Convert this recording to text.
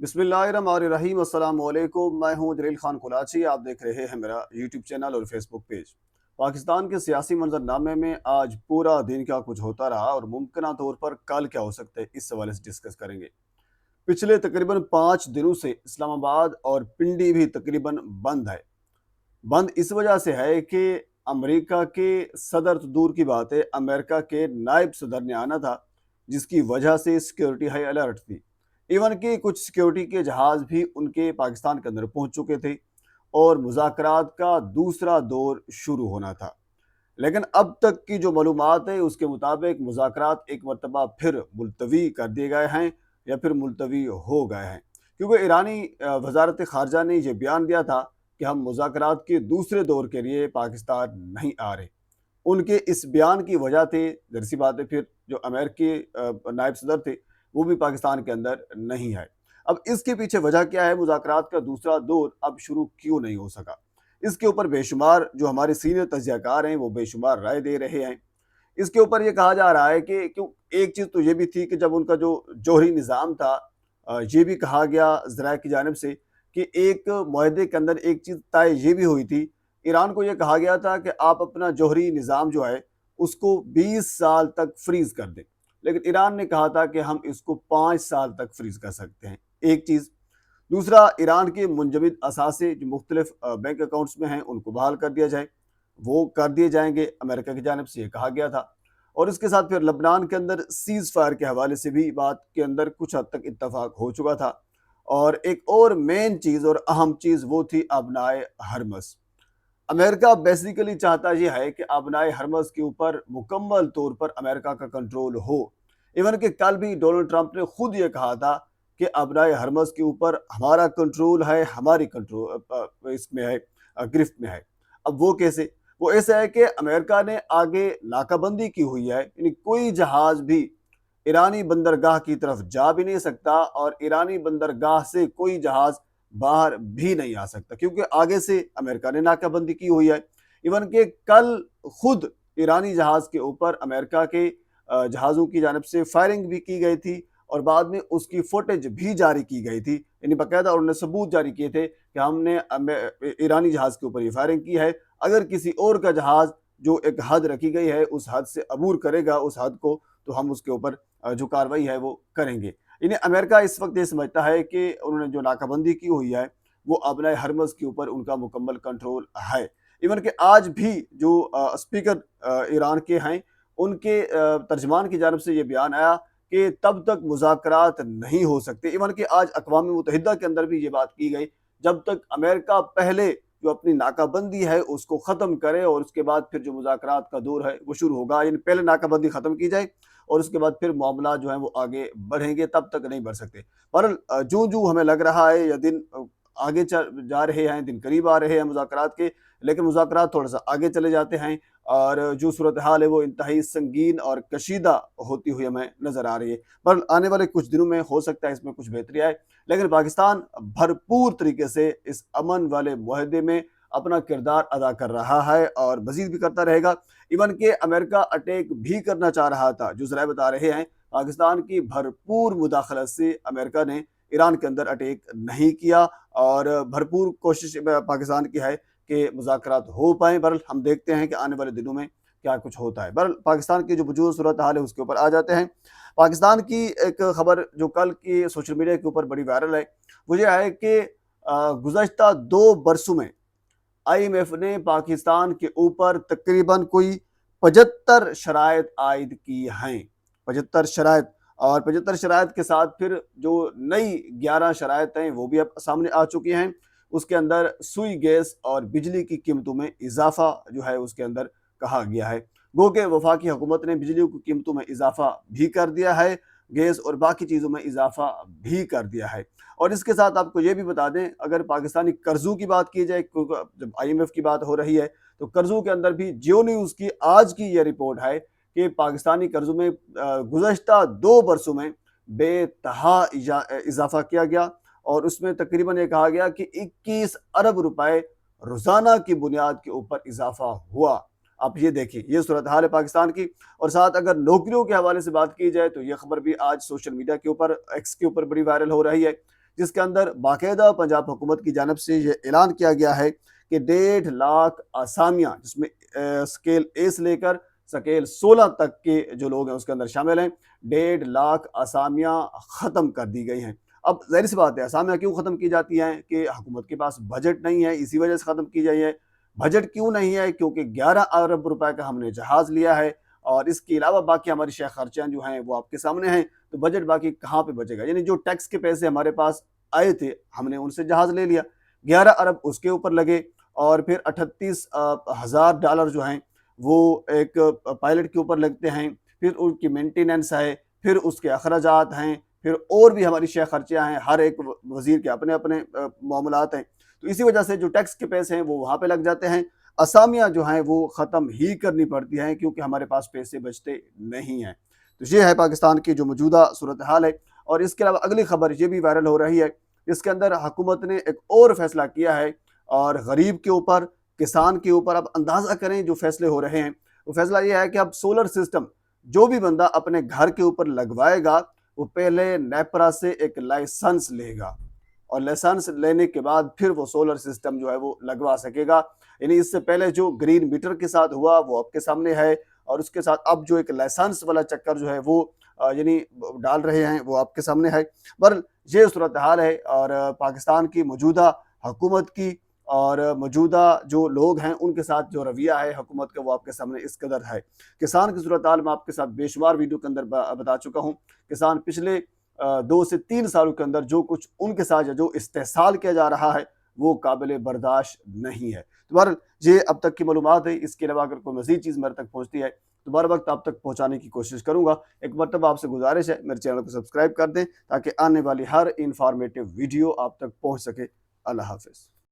बिस्मिल्लाहिर्रहमानिर्रहीम। अस्सलाम वालेकुम। मैं हूं जलील खान कुलाची। आप देख रहे हैं मेरा यूट्यूब चैनल और फेसबुक पेज। पाकिस्तान के सियासी मंजरनामे में आज पूरा दिन क्या कुछ होता रहा और मुमकिन तौर पर कल क्या हो सकता है, इस हवाले से डिस्कस करेंगे। पिछले तकरीबन 5 दिनों से इस्लामाबाद और पिंडी भी तकरीबन बंद है। बंद इस वजह से है कि अमेरिका के सदर तो दूर की बात है, अमेरिका के नायब सदर ने आना था, जिसकी वजह से सिक्योरिटी हाई अलर्ट थी। इवन कि कुछ सिक्योरिटी के जहाज भी उनके पाकिस्तान के अंदर पहुंच चुके थे और मुज़ाकरात का दूसरा दौर शुरू होना था। लेकिन अब तक की जो मालूमात है उसके मुताबिक मुज़ाकरात एक मरतबा फिर मुलतवी कर दिए गए हैं या फिर मुलतवी हो गए हैं, क्योंकि ईरानी वजारत ख़ारजा ने यह बयान दिया था कि हम मुज़ाकरात के दूसरे दौर के लिए पाकिस्तान नहीं आ रहे। उनके इस बयान की वजह थे, ज़ाहिर सी बात है, फिर जो अमेरिकी नायब सदर थे वो भी पाकिस्तान के अंदर नहीं है। अब इसके पीछे वजह क्या है, मुज़ाकरात का दूसरा दौर अब शुरू क्यों नहीं हो सका? इसके ऊपर बेशुमार जो हमारे सीनियर तज्ज़ियाकार हैं वो बेशुमार राय दे रहे हैं। इसके ऊपर ये कहा जा रहा है कि क्यों, एक चीज़ तो ये भी थी कि जब उनका जो जौहरी निज़ाम था, ये भी कहा गया ज़राए की जानिब से कि एक मुआहदे के अंदर एक चीज़ तय ये भी हुई थी। ईरान को ये कहा गया था कि आप अपना जौहरी निज़ाम जो है उसको 20 साल तक फ्रीज़ कर दें, लेकिन ईरान ने कहा था कि हम इसको 5 साल तक फ्रीज़ कर सकते हैं। एक चीज़। दूसरा, ईरान के मुंजमद असासे जो मुख्तलिफ बैंक अकाउंट्स में हैं उनको बहाल कर दिया जाए, वो कर दिए जाएंगे, अमेरिका की जानिब से ये कहा गया था। और इसके साथ फिर लबनान के अंदर सीज़ फायर के हवाले से भी बात के अंदर कुछ हद तक इत्तफाक हो चुका था। और एक और मेन चीज़ और अहम चीज़ वो थी अबनाए हरमस। अमेरिका बेसिकली चाहता ये है कि अबनाए हरमस के ऊपर मुकम्मल तौर पर अमेरिका का कंट्रोल हो। इवन कि कल भी डोनाल्ड ट्रंप ने खुद ये कहा था कि अबनाए हरमस के ऊपर हमारा कंट्रोल है, हमारी कंट्रोल इसमें है, गिरफ्त में है। अब वो कैसे? वो ऐसा है कि अमेरिका ने आगे नाकाबंदी की हुई है, यानी कोई जहाज भी ईरानी बंदरगाह की तरफ जा भी नहीं सकता और ईरानी बंदरगाह से कोई जहाज बाहर भी नहीं आ सकता, क्योंकि आगे से अमेरिका ने नाकाबंदी की हुई है। इवन के कल खुद ईरानी जहाज के ऊपर अमेरिका के जहाज़ों की जानिब से फायरिंग भी की गई थी और बाद में उसकी फुटेज भी जारी की गई थी, यानी बाकायदा उन्होंने सबूत जारी किए थे कि हमने ईरानी जहाज़ के ऊपर ये फायरिंग की है। अगर किसी और का जहाज़ जो एक हद रखी गई है उस हद से अबूर करेगा उस हद को, तो हम उसके ऊपर जो कार्रवाई है वो करेंगे। यानी अमेरिका इस वक्त ये समझता है कि उन्होंने जो नाकाबंदी की हुई है वो अपने हरमज़ के ऊपर उनका मुकम्मल कंट्रोल है। इवन कि आज भी जो स्पीकर ईरान के हैं उनके तर्जमान की जानब से ये बयान आया कि तब तक मुज़ाकरात नहीं हो सकते। इवन कि आज अक़वाम मुत्तहिदा के अंदर भी ये बात की गई, जब तक अमेरिका पहले जो अपनी नाकाबंदी है उसको ख़त्म करे और उसके बाद फिर जो मुज़ाकरात का दौर है वो शुरू होगा, यानी पहले नाकाबंदी ख़त्म की जाए और उसके बाद फिर मामला जो है वो आगे बढ़ेंगे, तब तक नहीं बढ़ सकते। पर जो जो हमें लग रहा है या दिन आगे जा रहे हैं, दिन करीब आ रहे हैं मुज़ाकरात के, लेकिन मुज़ाकरात थोड़ा सा आगे चले जाते हैं और जो सूरत हाल है वो इंतहाई संगीन और कशीदा होती हुई हमें नज़र आ रही है। पर आने वाले कुछ दिनों में हो सकता है इसमें कुछ बेहतरी आए, लेकिन पाकिस्तान भरपूर तरीके से इस अमन वाले मुआहदे में अपना किरदार अदा कर रहा है और मज़ीद भी करता रहेगा। इवन के अमेरिका अटैक भी करना चाह रहा था, जो ज़राए बता रहे हैं पाकिस्तान की भरपूर मुदाखलत से अमेरिका ने ईरान के अंदर अटैक नहीं किया और भरपूर कोशिश पाकिस्तान की है कि मुज़ाकरात हो पाएँ। बहरहाल हम देखते हैं कि आने वाले दिनों में क्या कुछ होता है। बहरहाल पाकिस्तान की जो वजूद सूरत हाल है उसके ऊपर आ जाते हैं। पाकिस्तान की एक खबर जो कल की सोशल मीडिया के ऊपर बड़ी वायरल है, वो ये है कि गुज़श्ता 2 बरसों में आईएमएफ ने पाकिस्तान के ऊपर तकरीबन कोई 75 शराइत आयद की हैं। 75 शराइत, और 75 शराइत के साथ फिर जो नई 11 शराइत हैं वो भी अब सामने आ चुकी हैं। उसके अंदर सुई गैस और बिजली की कीमतों में इजाफा जो है उसके अंदर कहा गया है। गो के वफाकी हुकूमत ने बिजली की कीमतों में इजाफा भी कर दिया है, गैस और बाकी चीज़ों में इजाफा भी कर दिया है। और इसके साथ आपको ये भी बता दें, अगर पाकिस्तानी कर्ज़ों की बात की जाए, क्योंकि जब आईएमएफ की बात हो रही है तो कर्ज़ों के अंदर भी जियो न्यूज़ की आज की ये रिपोर्ट है कि पाकिस्तानी कर्ज़ों में गुज़श्ता 2 बरसों में बेतहा इजाफा किया गया और उसमें तकरीबन ये कहा गया कि 21 अरब रुपए रोज़ाना की बुनियाद के ऊपर इजाफा हुआ। आप ये देखिए, ये सूरत हाल है पाकिस्तान की। और साथ अगर नौकरियों के हवाले से बात की जाए तो ये खबर भी आज सोशल मीडिया के ऊपर, एक्स के ऊपर बड़ी वायरल हो रही है جس کے اندر باقاعدہ پنجاب حکومت کی جانب سے یہ اعلان کیا گیا ہے کہ 1.5 لاکھ آسامیاں، جس میں اسکیل اے سے لے کر اسکیل 16 تک کے جو لوگ ہیں اس کے اندر شامل ہیں، 1.5 لاکھ آسامیاں ختم کر دی گئی ہیں۔ اب ظاہر سی بات ہے، آسامیاں کیوں ختم کی جاتی ہیں کہ حکومت کے پاس بجٹ نہیں ہے، اسی وجہ سے ختم کی جائی ہے۔ بجٹ کیوں نہیں ہے؟ کیونکہ 11 ارب روپے کا ہم نے جہاز لیا ہے، اور اس کے علاوہ باقی ہماری شے خرچیاں جو ہیں وہ آپ کے سامنے ہیں، تو بجٹ باقی کہاں پہ بچے گا؟ یعنی جو ٹیکس کے پیسے ہمارے پاس آئے تھے، ہم نے ان سے جہاز لے لیا، 11 ارب اس کے اوپر لگے، اور پھر 38,000 ڈالر جو ہیں وہ ایک پائلٹ کے اوپر لگتے ہیں، پھر ان کی مینٹیننس ہے، پھر اس کے اخراجات ہیں، پھر اور بھی ہماری شے خرچیاں ہیں، ہر ایک وزیر کے اپنے اپنے معاملات ہیں، تو اسی وجہ سے جو ٹیکس کے پیسے ہیں وہ وہاں پہ لگ جاتے ہیں۔ اسامیاں جو ہیں وہ ختم ہی کرنی پڑتی ہیں کیونکہ ہمارے پاس پیسے بچتے نہیں ہیں۔ تو یہ ہے پاکستان کی جو موجودہ صورتحال ہے، اور اس کے علاوہ اگلی خبر یہ بھی وائرل ہو رہی ہے، اس کے اندر حکومت نے ایک اور فیصلہ کیا ہے، اور غریب کے اوپر، کسان کے اوپر، اب اندازہ کریں جو فیصلے ہو رہے ہیں، وہ فیصلہ یہ ہے کہ اب سولر سسٹم جو بھی بندہ اپنے گھر کے اوپر لگوائے گا وہ پہلے نیپرا سے ایک لائسنس لے گا، اور لائسنس لینے کے بعد پھر وہ سولر سسٹم جو ہے وہ لگوا سکے گا۔ یعنی اس سے پہلے جو گرین میٹر کے ساتھ ہوا وہ آپ کے سامنے ہے، اور اس کے ساتھ اب جو ایک لائسنس والا چکر جو ہے وہ یعنی ڈال رہے ہیں وہ آپ کے سامنے ہے۔ پر یہ صورتحال ہے، اور پاکستان کی موجودہ حکومت کی اور موجودہ جو لوگ ہیں ان کے ساتھ جو رویہ ہے حکومت کا وہ آپ کے سامنے اس قدر ہے۔ کسان کی صورتحال میں آپ کے ساتھ بے شمار ویڈیو کے اندر بتا چکا ہوں۔ کسان پچھلے 2 سے 3 سالوں کے اندر جو کچھ ان کے ساتھ جو استحصال کیا جا رہا ہے وہ قابل برداشت نہیں ہے۔ بہرحال یہ اب تک کی معلومات ہے، اس کے علاوہ اگر کوئی مزید چیز میرے تک پہنچتی ہے تو بر وقت آپ تک پہنچانے کی کوشش کروں گا۔ ایک مرتبہ آپ سے گزارش ہے میرے چینل کو سبسکرائب کر دیں تاکہ آنے والی ہر انفارمیٹیو ویڈیو آپ تک پہنچ سکے۔ اللہ حافظ۔